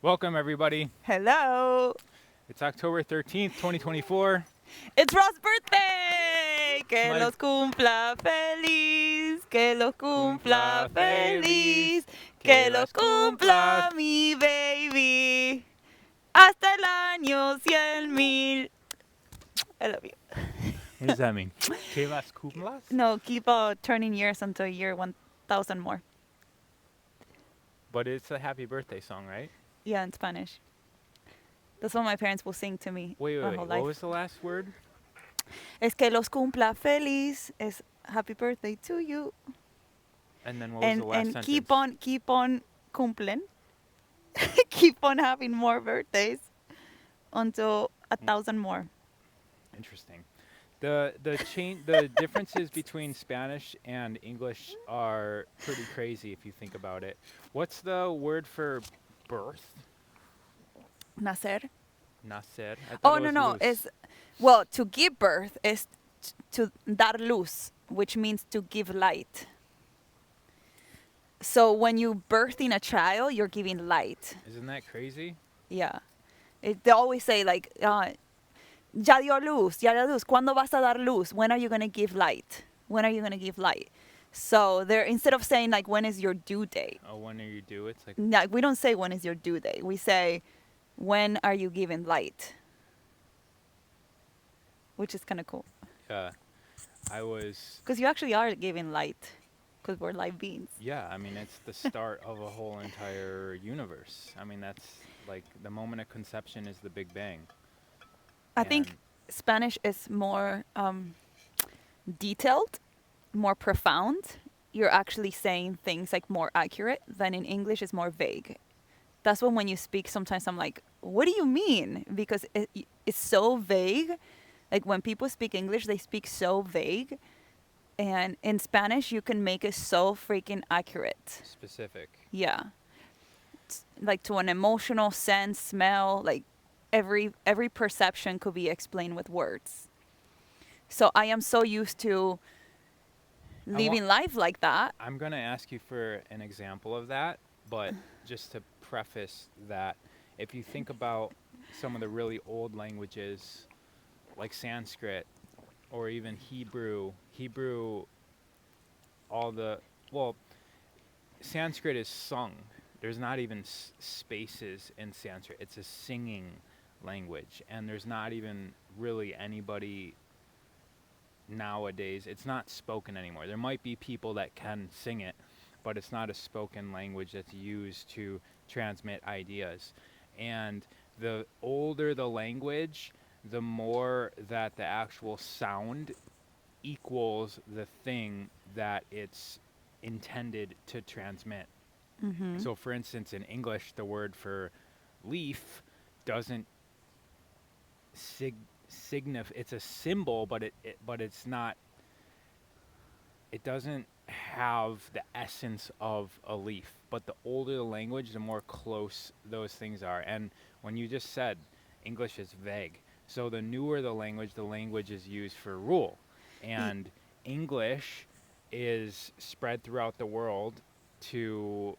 Welcome, everybody. Hello. It's October 13th, 2024. It's Ross' birthday. Que My- los cumpla feliz. Que los cumpla feliz. Que los cumpla mi baby. Hasta el año 100,000. I love you. What does that mean? Que las cumplas? No, keep turning years until year 1,000 more. But it's a happy birthday song, right? Yeah, in Spanish. That's what my parents will sing to me Wait. my whole What life. was the last word? Es que los cumpla feliz. Es happy birthday to you. And then what was the last And sentence? keep on cumplen. Keep on having more birthdays until 1,000 more. Interesting. The differences between Spanish and English are pretty crazy if you think about it. What's the word for birth? Nacer. Nacer. I thought Oh, it was no. luz. It's, well, to give birth is to dar luz, which means to give light. So when you birthing a child, you're giving light. Isn't that crazy? Yeah. They always say, like, ya dio luz, ya dio luz. ¿Cuándo vas a dar luz? When are you going to give light? When are you going to give light? So they're, instead of saying, like, when is your due date? Oh, when are you due? It's like, No, we don't say when is your due date. We say, when are you giving light? Which is kind of cool. I was... Because you actually are giving light. Because we're live beings. Yeah, I mean, it's the start of a whole entire universe. I mean, that's like the moment of conception is the Big Bang. I think And Spanish is more detailed, more profound. You're actually saying things like more accurate than in English is more vague. That's when you speak, sometimes I'm like, what do you mean? Because it's so vague. Like when people speak English, they speak so vague. And in Spanish, you can make it so freaking accurate. specific. Yeah. Like to an emotional sense, smell, like every perception could be explained with words. So I am so used to living life like that. I'm going to ask you for an example of that, but just to preface that, if you think about some of the really old languages like Sanskrit or even Hebrew, Sanskrit is sung. There's not even spaces in Sanskrit. It's a singing language, and there's not even really anybody nowadays. It's not spoken anymore. There might be people that can sing it, but it's not a spoken language that's used to transmit ideas. And the older the language, the more that the actual sound equals the thing that it's intended to transmit. Mm-hmm. So, for instance, in English, the word for leaf doesn't signify. It's a symbol, but it's not. It doesn't have the essence of a leaf. But the older the language, the more close those things are. And when you just said English is vague, so the newer the language is used for rule, and English is spread throughout the world to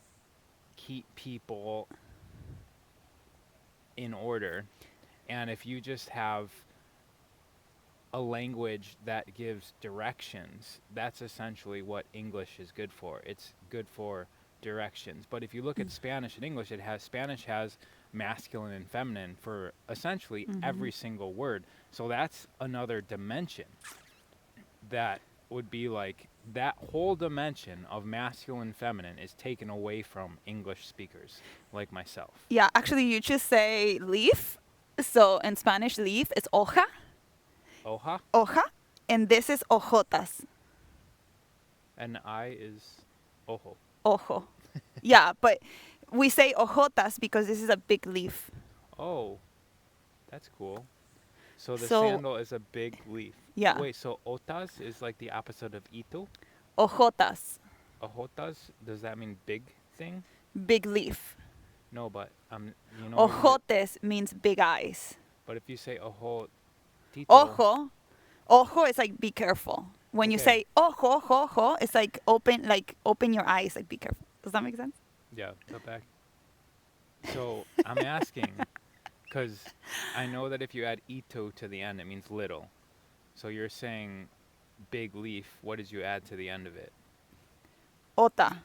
keep people in order. And if you just have a language that gives directions, that's essentially what English is good for. It's good for directions. But if you look at Spanish and English, Spanish has masculine and feminine for essentially every single word. So that's another dimension that would be like, that whole dimension of masculine, feminine is taken away from English speakers like myself. Yeah, actually, you just say leaf. So in Spanish, leaf is hoja. Hoja, Hoja. And this is hojotas. and I is ojo. Ojo. Yeah, but we say hojotas because this is a big leaf. Oh, that's cool. So the So- sandal is a big leaf. Yeah. Wait, so otas is like the opposite of ito? Hojotas. Ojotas, does that mean big thing? Big leaf. No, but you know. Ojotes means big eyes. But if you say ojo, tito. Ojo is like be careful. When you Okay. say ojo, it's like open your eyes, like be careful. Does that make sense? Yeah, go back. So I'm asking because I know that if you add ito to the end, it means little. So you're saying big leaf. What did you add to the end of it? Ota.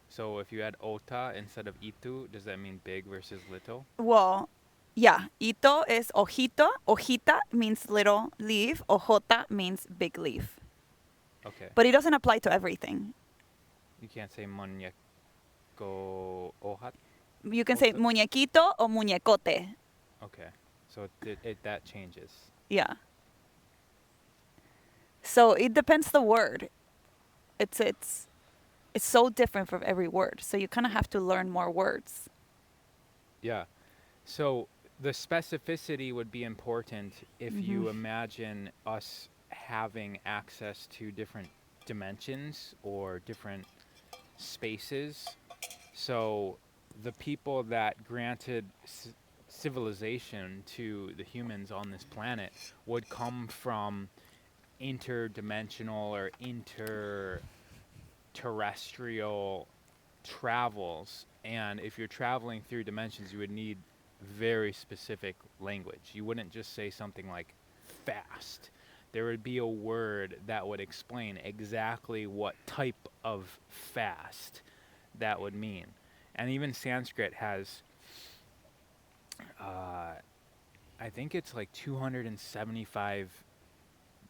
So if you add ota instead of itu, does that mean big versus little? Well, yeah, ito is ojito. Hojita means little leaf. Ojota means big leaf. Okay. But it doesn't apply to everything. You can't say muñeco ohat. You can say Ota. muñequito or muñecote. Okay. So it that changes. Yeah. So it depends the word. It's so different for every word. So you kind of have to learn more words. Yeah. So the specificity would be important if Hmm. you imagine us having access to different dimensions or different spaces. So the people that granted civilization to the humans on this planet would come from interdimensional or interterrestrial travels. And if you're traveling through dimensions, you would need very specific language. You wouldn't just say something like fast. There would be a word that would explain exactly what type of fast that would mean. And even Sanskrit has, uh, I think it's like 275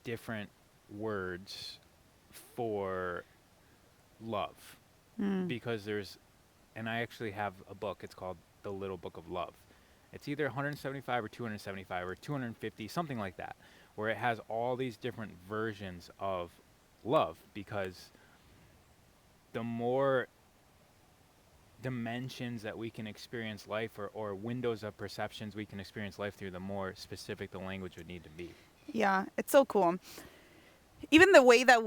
different words for love Mm. because there's, and I actually have a book. It's called The Little Book of Love. It's either 175 or 275 or 250, something like that, where it has all these different versions of love because the more dimensions that we can experience life or windows of perceptions we can experience life through, the more specific the language would need to be. Yeah, it's so cool. Even the way that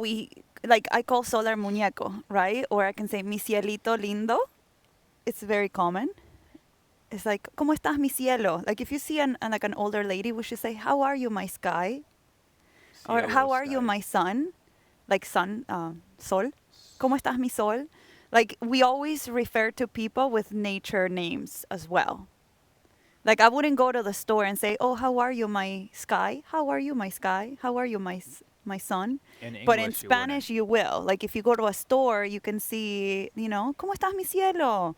like, I call solar muñeco, right? Or I can say mi cielito lindo. It's very common. It's like, ¿Cómo estás, mi cielo? Like, if you see like an older lady, we should say, "How are you, my sky?" Or Cielo "How are you, sky. my sun?" Like sun, sol. ¿Cómo estás, mi sol? Like, we always refer to people with nature names as well. Like, I wouldn't go to the store and say, "Oh, how are you, my sky? How are you, my sky? How are you, my sun?" In But in English, you wouldn't. Spanish, you will. Like, if you go to a store, you can see, ¿Cómo estás, mi cielo?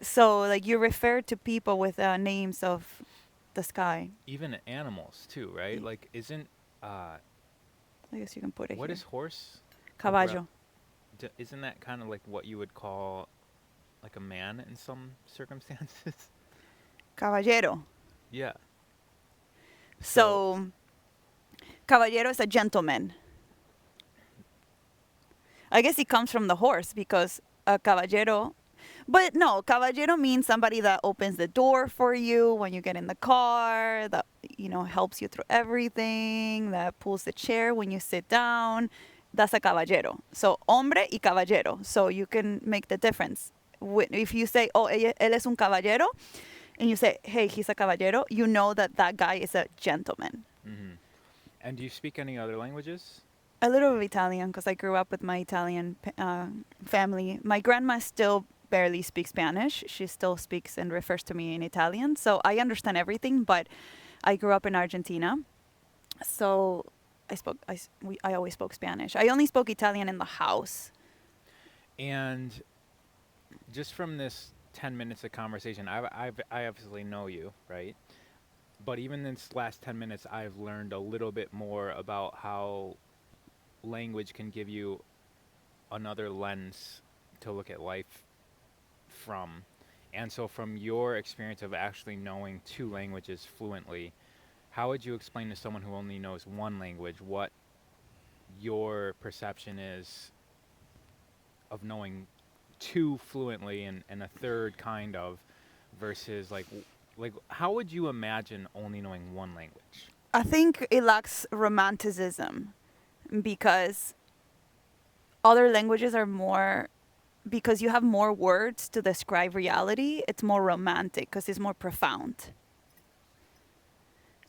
So, like, you refer to people with names of the sky. Even animals too, right? Like, isn't uh, I guess you can put it what here. is horse a Caballo. isn't that kind of like what you would call like a man in some circumstances? Caballero. Yeah. So So, caballero is a gentleman. I guess it comes from the horse because a caballero. But no, caballero means somebody that opens the door for you when you get in the car, that, helps you through everything, that pulls the chair when you sit down. That's a caballero. So, hombre y caballero. So, you can make the difference. If you say, "Oh, él es un caballero," and you say, "Hey, he's a caballero," you know that that guy is a gentleman. hmm. And do you speak any other languages? A little bit of Italian because I grew up with my Italian family. My grandma still barely speaks Spanish. She still speaks and refers to me in Italian. So I understand everything, but I grew up in Argentina. So I always spoke Spanish. I only spoke Italian in the house. And just from this 10 minutes of conversation, I obviously know you, right? But even in this last 10 minutes, I've learned a little bit more about how language can give you another lens to look at life from. And so, from your experience of actually knowing two languages fluently, how would you explain to someone who only knows one language what your perception is of knowing two fluently and a third kind of versus like how would you imagine only knowing one language? I think it lacks romanticism because other languages are more, because you have more words to describe reality, it's more romantic because it's more profound.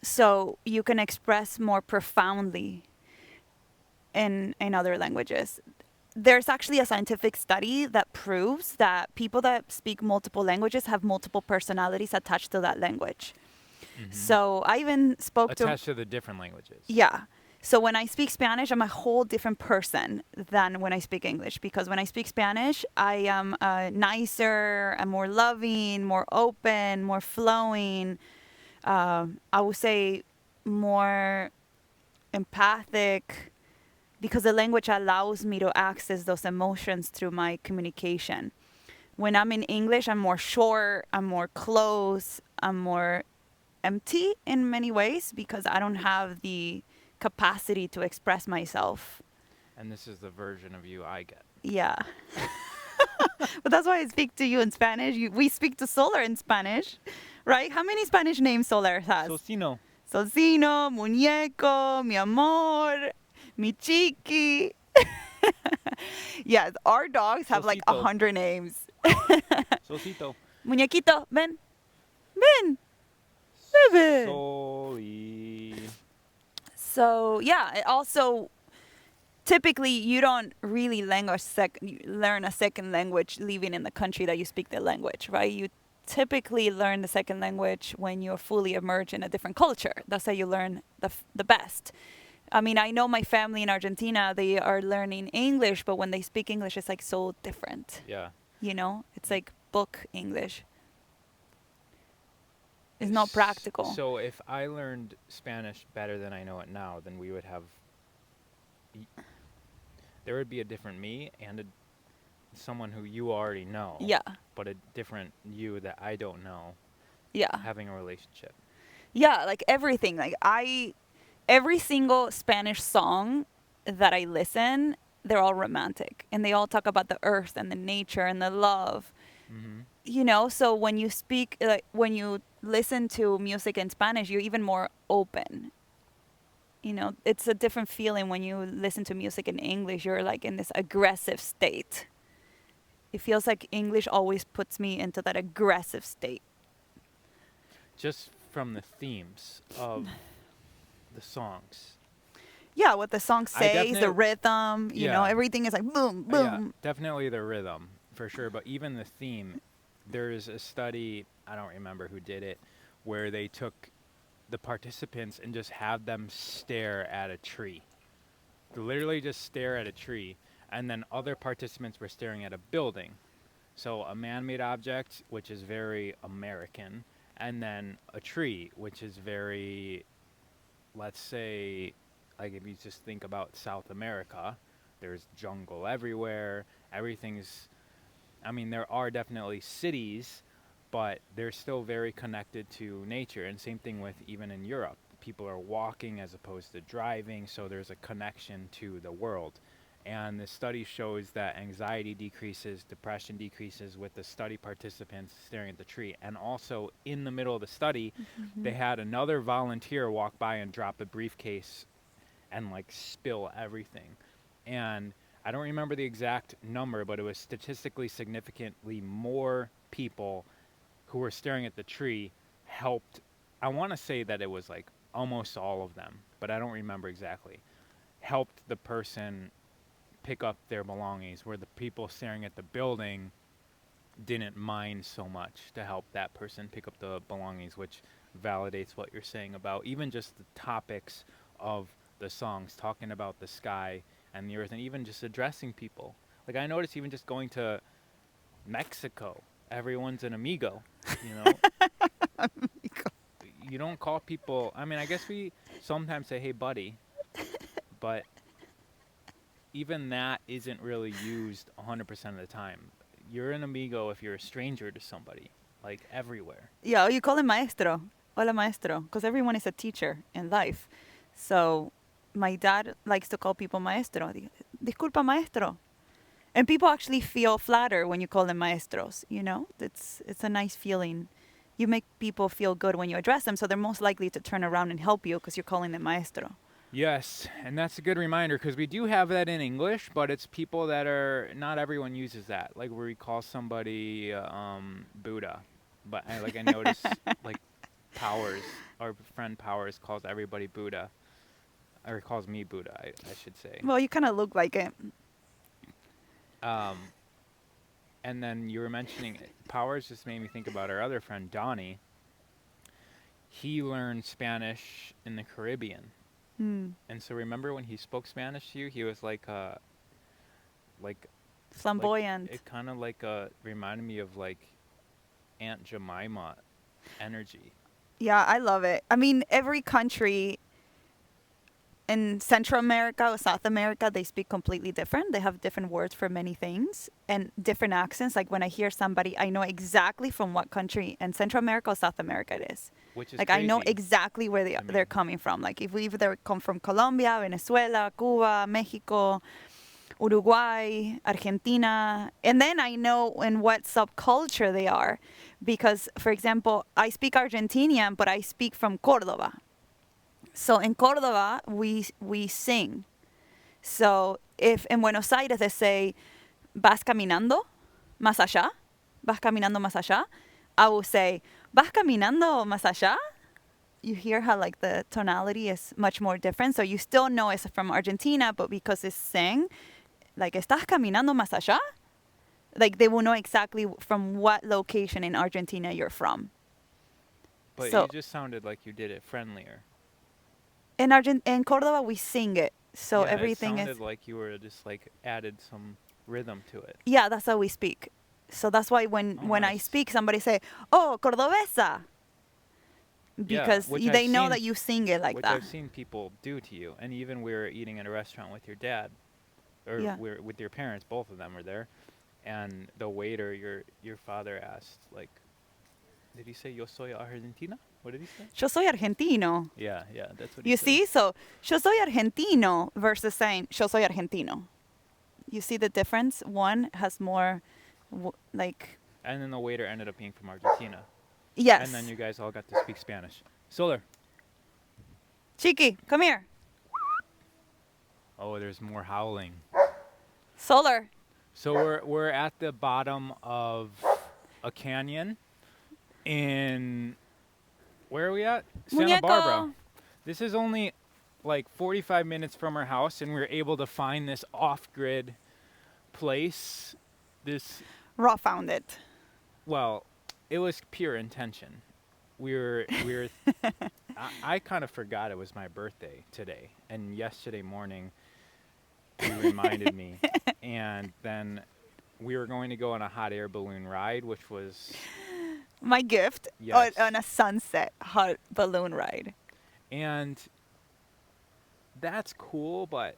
So you can express more profoundly in other languages. there's actually a scientific study that proves that people that speak multiple languages have multiple personalities attached to that language. Mm-hmm. So I even spoke to, Attached to the different languages. yeah. So when I speak Spanish, I'm a whole different person than when I speak English, because when I speak Spanish, I am nicer, I'm more loving, more open, more flowing. I would say more empathic, because the language allows me to access those emotions through my communication. When I'm in English, I'm more short, I'm more close, I'm more empty in many ways because I don't have the capacity to express myself. And this is the version of you I get. Yeah. But that's why I speak to you in Spanish. We speak to Solar in Spanish, right? How many Spanish names Solar has? Socino. Solcino, muñeco, mi amor, mi chiqui. Yes, our dogs have like Solcito. 100 names. Solcito. Muñequito, ven, ven, bebe. Soli. So yeah, it also typically you don't really learn a second language living in the country that you speak the language, right? You typically learn the second language when you're fully immersed in a different culture. That's how you learn the best. I mean, I know my family in Argentina, they are learning English, but when they speak English, it's like so different. Yeah. You know, it's like book English. It's not practical. So if I learned Spanish better than I know it now, then we would have. There would be a different me and someone who you already know. Yeah. But a different you that I don't know. Yeah. Having a relationship. Yeah, like everything. Like every single Spanish song that I listen, they're all romantic and they all talk about the earth and the nature and the love. Mm-hmm. You know, so when you speak, like when you listen to music in Spanish, you're even more open. You know, it's a different feeling when you listen to music in English. You're like in this aggressive state. It feels like English always puts me into that aggressive state. Just from the themes of the songs. Yeah, what the song says, the rhythm, you know, Yeah. everything is like boom, boom. Yeah, definitely the rhythm, for sure. But even the theme, there's a study, I don't remember who did it, where they took the participants and just had them stare at a tree. Literally just stare at a tree. And then other participants were staring at a building. So a man-made object, which is very American, and then a tree, which is very, let's say, like if you just think about South America, there's jungle everywhere. Everything's, I mean, there are definitely cities, but they're still very connected to nature. And same thing with even in Europe. People are walking as opposed to driving, so there's a connection to the world. And the study shows that anxiety decreases, depression decreases with the study participants staring at the tree. And also, in the middle of the study, they had another volunteer walk by and drop a briefcase and like spill everything. And I don't remember the exact number, but it was statistically significantly more people who were staring at the tree helped. I want to say that it was like almost all of them, but I don't remember exactly. Helped the person pick up their belongings, where the people staring at the building didn't mind so much to help that person pick up the belongings, which validates what you're saying about even just the topics of the songs, talking about the sky and the earth, and even just addressing people. Like I noticed even just going to Mexico, everyone's an amigo, you know? You don't call people, I mean, I guess we sometimes say, hey, buddy, but even that isn't really used 100% of the time. You're an amigo if you're a stranger to somebody, like everywhere. Yeah, you call him maestro. Hola maestro, because everyone is a teacher in life. So my dad likes to call people maestro. Disculpa maestro. And people actually feel flattered when you call them maestros, you know? It's a nice feeling. You make people feel good when you address them, so they're most likely to turn around and help you because you're calling them maestro. Yes, and that's a good reminder because we do have that in English, but it's people that are, not everyone uses that. Like where we call somebody Buddha. But I notice like Powers, our friend Powers calls everybody Buddha. Or calls me Buddha, I should say. Well, you kind of look like it. Um, and then you were mentioning powers just made me think about our other friend Donnie. He learned Spanish in the Caribbean, Hmm. and so remember when he spoke Spanish to you, he was like like Flamboyant. it kind of reminded me of like Aunt Jemima energy. Yeah, I love it. I mean, every country in Central America or South America, they speak completely different. They have different words for many things and different accents. Like when I hear somebody, I know exactly from what country in Central America or South America it is. Which is Like I know crazy exactly where to they're me. coming from. Like if we either come from Colombia, Venezuela, Cuba, Mexico, Uruguay, Argentina, and then I know in what subculture they are, because for example, I speak Argentinian, but I speak from Córdoba. So in Córdoba, we sing. So if in Buenos Aires they say, vas caminando más allá, vas caminando más allá, I will say, vas caminando más allá. You hear how like the tonality is much more different. So you still know it's from Argentina, but because it's sing, like, estás caminando más allá? Like they will know exactly from what location in Argentina you're from. But you So just sounded like you did it friendlier. in Córdoba, we sing it. So Yeah, it everything sounded is, like you were just like added some rhythm to it. yeah, that's how we speak. So that's why Oh, when I nice. speak, somebody say, "Oh, cordobesa," Yeah, because they know that you sing it like which that. I've seen people do to you. And even we were eating at a restaurant with your dad, or Yeah. we're with your parents. Both of them were there, and the waiter, your father asked, like, did he say "Yo soy Argentina"? What did he say? Yo soy argentino. Yeah, yeah, that's what he You said. see? So, yo soy argentino versus saying yo soy argentino. You see the difference? One has more, like, And then the waiter ended up being from Argentina, and then yes. you guys all got to speak Spanish. Solar. Chiqui, come here. Oh, there's more howling. Solar. So we're at the bottom of a canyon in where are we at? Santa Barbara. Muñeco. This is only like 45 minutes from our house, and we were able to find this off-grid place. This Raw found it. well, it was pure intention. We were I kind of forgot it was my birthday today, and yesterday morning you reminded me, and then we were going to go on a hot air balloon ride, which was My gift yes, on a sunset hot balloon ride. and that's cool, but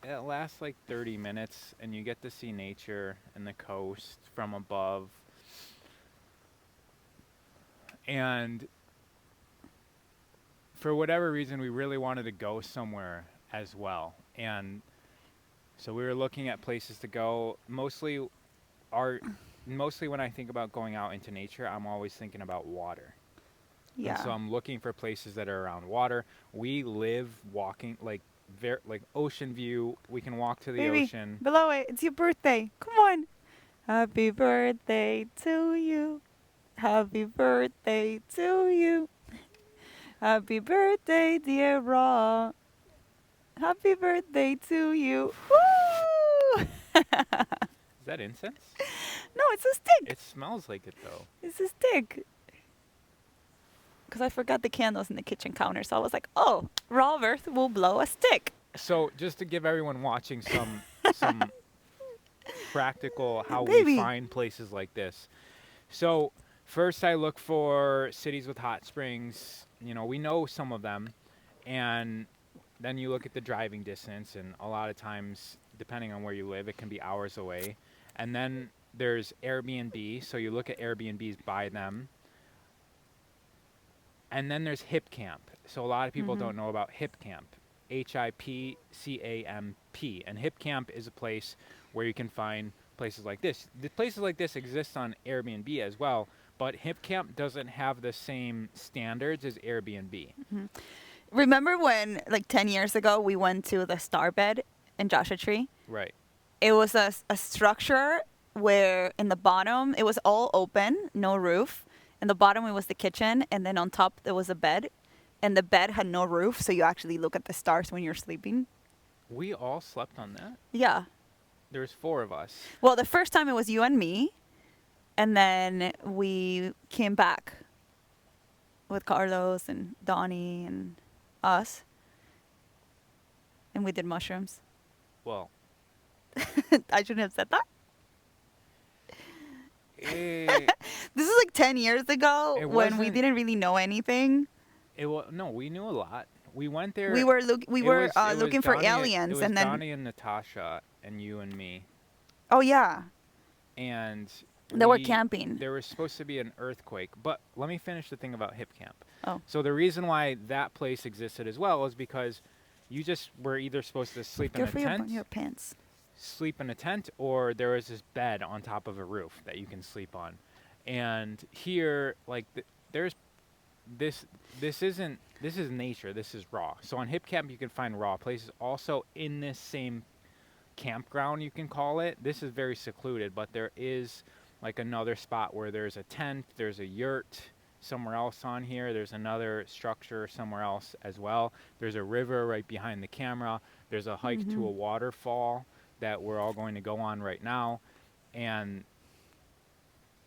it lasts like 30 minutes, and you get to see nature and the coast from above. And for whatever reason, we really wanted to go somewhere as well. And so we were looking at places to go. Mostly when I think about going out into nature, I'm always thinking about water. And so Yeah. I'm looking for places that are around water. We live walking like ocean view. We can walk to the Baby, ocean. below it. It's your birthday. Come on. Happy birthday to you. Happy birthday to you. Happy birthday, dear Raw. Happy birthday to you. Woo! Is that incense? No, it's a stick. It smells like it though. It's a stick. Because I forgot the candles in the kitchen counter, so I was like, oh, Raw Earth will blow a stick. So just to give everyone watching some practical how we Baby. find places like this. So first I look for cities with hot springs. You know, we know some of them, and then you look at the driving distance, and a lot of times, depending on where you live, it can be hours away. And then there's Airbnb, so you look at Airbnbs by them. And then there's Hip Camp. So a lot of people don't know about Hip Camp. HIPCAMP. And Hip Camp is a place where you can find places like this. The places like this exist on Airbnb as well, but Hip Camp doesn't have the same standards as Airbnb. Remember when, like 10 years ago, we went to the Star Bed in Joshua Tree? Right. It was a structure where in the bottom, it was all open, no roof. In the bottom, it was the kitchen, and then on top, there was a bed. And the bed had no roof, so you actually look at the stars when you're sleeping. We all slept on that. Yeah. There's four of us. Well, the first time it was you and me, and then we came back with Carlos and Donnie and us, and we did mushrooms. Well, I shouldn't have said that. it, This is like 10 years ago it when we wasn't. didn't really know anything. It was no. We knew a lot. We went there. We It were was it was looking for Donnie. It aliens, was and then Donnie and Natasha and you and me. oh yeah, And they were we camping. there was supposed to be an earthquake. But let me finish the thing about Hip Camp. Oh, So the reason why that place existed as well is because you just were either supposed to sleep in a careful tent, your pants. or there was this bed on top of a roof that you can sleep on. And here, like, there's this. This is nature. This is raw. So on Hip Camp, you can find raw places. Also in this same campground, you can call it. This is very secluded, but there is like another spot where there's a tent, there's a yurt somewhere else on here. There's another structure somewhere else as well. There's a river right behind the camera. There's a hike to a waterfall that we're all going to go on right now. And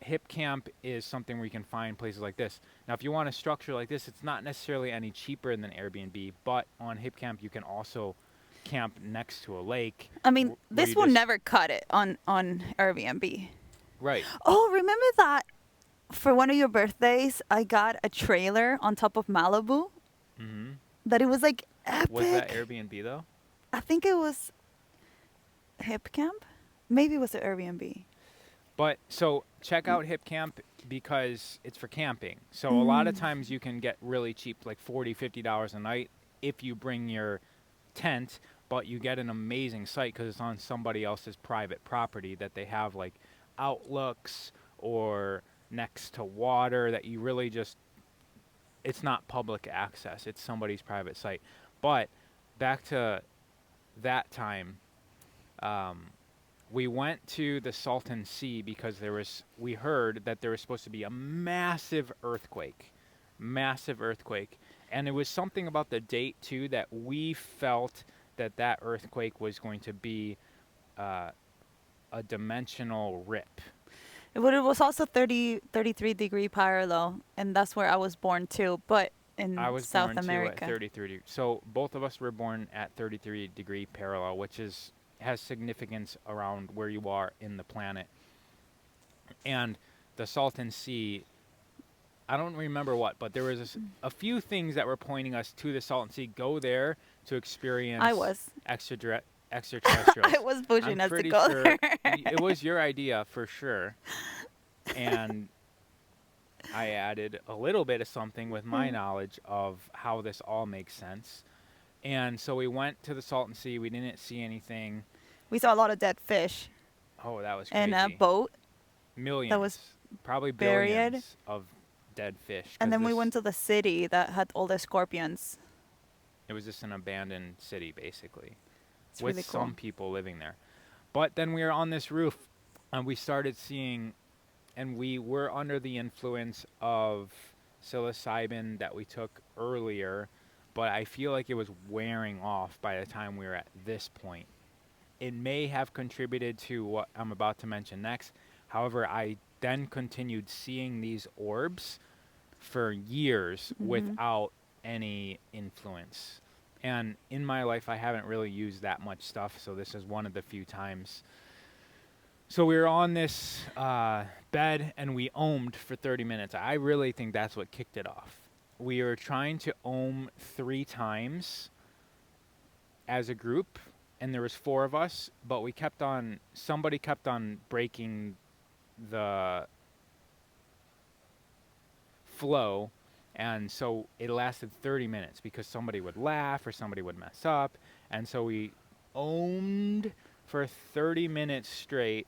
Hip Camp is something where you can find places like this. Now, if you want a structure like this, it's not necessarily any cheaper than Airbnb, but on Hip Camp, you can also camp next to a lake. I mean, where this you will just- never cut it on Airbnb. Right. Oh, remember that for one of your birthdays, I got a trailer on top of Malibu. hmm That it was like epic. Was that Airbnb, though? I think it was Hip Camp. Maybe it was an Airbnb. But so check out Hip Camp because it's for camping. So a lot of times you can get really cheap, like $40, $50 a night if you bring your tent, but you get an amazing site because it's on somebody else's private property that they have like outlooks or next to water that you really just, it's not public access. It's somebody's private site. But back to that time, we went to the Salton Sea because we heard that there was supposed to be a massive earthquake, and it was something about the date too that we felt that earthquake was going to be a dimensional rip. But it was also 33-degree parallel, and that's where I was born too, but in I was South born America. too at 33. So both of us were born at 33-degree parallel, which has significance around where you are in the planet. And the Salton Sea, I don't remember what, but there was a few things that were pointing us to the Salton Sea. Go there to experience I was. extraterrestrials. I was pushing I'm us to pretty go sure there. it was your idea for sure. And I added a little bit of something with my knowledge of how this all makes sense. And so we went to the Salton Sea. We didn't see anything. We saw a lot of dead fish Oh, that was crazy. and a boat, Millions. was probably buried. billions of dead fish. 'cause and then we this- went to the city that had all the scorpions. It was just an abandoned city, basically, It's with really cool. some people living there. But then we were on this roof, and we started seeing, and we were under the influence of psilocybin that we took earlier, but I feel like it was wearing off by the time we were at this point. It may have contributed to what I'm about to mention next. However, I then continued seeing these orbs for years without any influence. And in my life, I haven't really used that much stuff, so this is one of the few times. So we were on this bed, and we ohmed for 30 minutes. I really think that's what kicked it off. We were trying to ohm 3 times as a group, and there was 4 of us, but somebody kept on breaking the flow, and so it lasted 30 minutes because somebody would laugh or somebody would mess up, and so we ohmed for 30 minutes straight,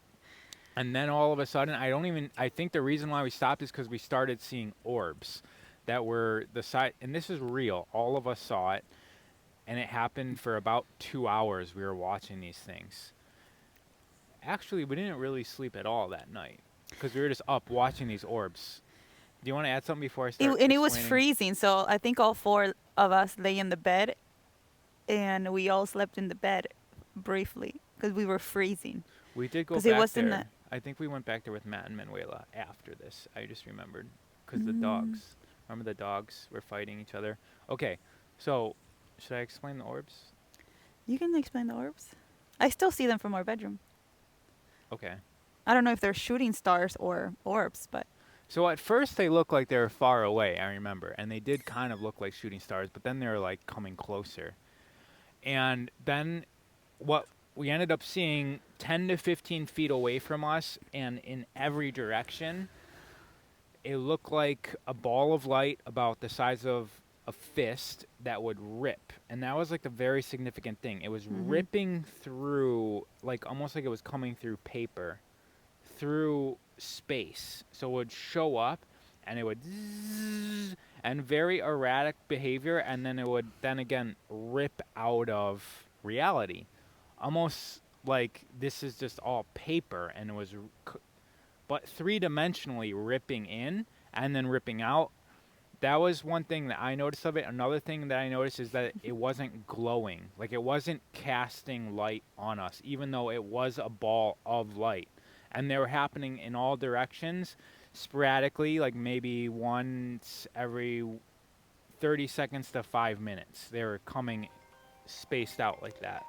and then all of a sudden, I think the reason why we stopped is because we started seeing orbs that were the size, and this is real, all of us saw it, and it happened for about 2 hours. We were watching these things. Actually, we didn't really sleep at all that night because we were just up watching these orbs. Do you want to add something before I start? And it was explaining? freezing, so I think all 4 of us lay in the bed, and we all slept in the bed briefly. because we were freezing. We did go Because it back was in the. there. I think we went back there with Matt and Manuela after this. I just remembered because the Mm, dogs. Remember the dogs were fighting each other. Okay, so should I explain the orbs? you can explain the orbs. I still see them from our bedroom. Okay. I don't know if they're shooting stars or orbs, but So at first they looked like they were far away. I remember, and they did kind of look like shooting stars, but then they were like coming closer. And then what we ended up seeing 10 to 15 feet away from us and in every direction, it looked like a ball of light about the size of a fist that would rip. And that was like the very significant thing. It was mm-hmm. ripping through, like almost like it was coming through paper, through space. So it would show up and it would zzz, and very erratic behavior, and then it would then again rip out of reality, almost like this is just all paper, and it was but three-dimensionally ripping in and then ripping out. That was one thing that I noticed of it. Another thing that I noticed is that it wasn't glowing, like it wasn't casting light on us, even though it was a ball of light, and they were happening in all directions sporadically, like maybe once every 30 seconds to 5 minutes. They were coming spaced out like that.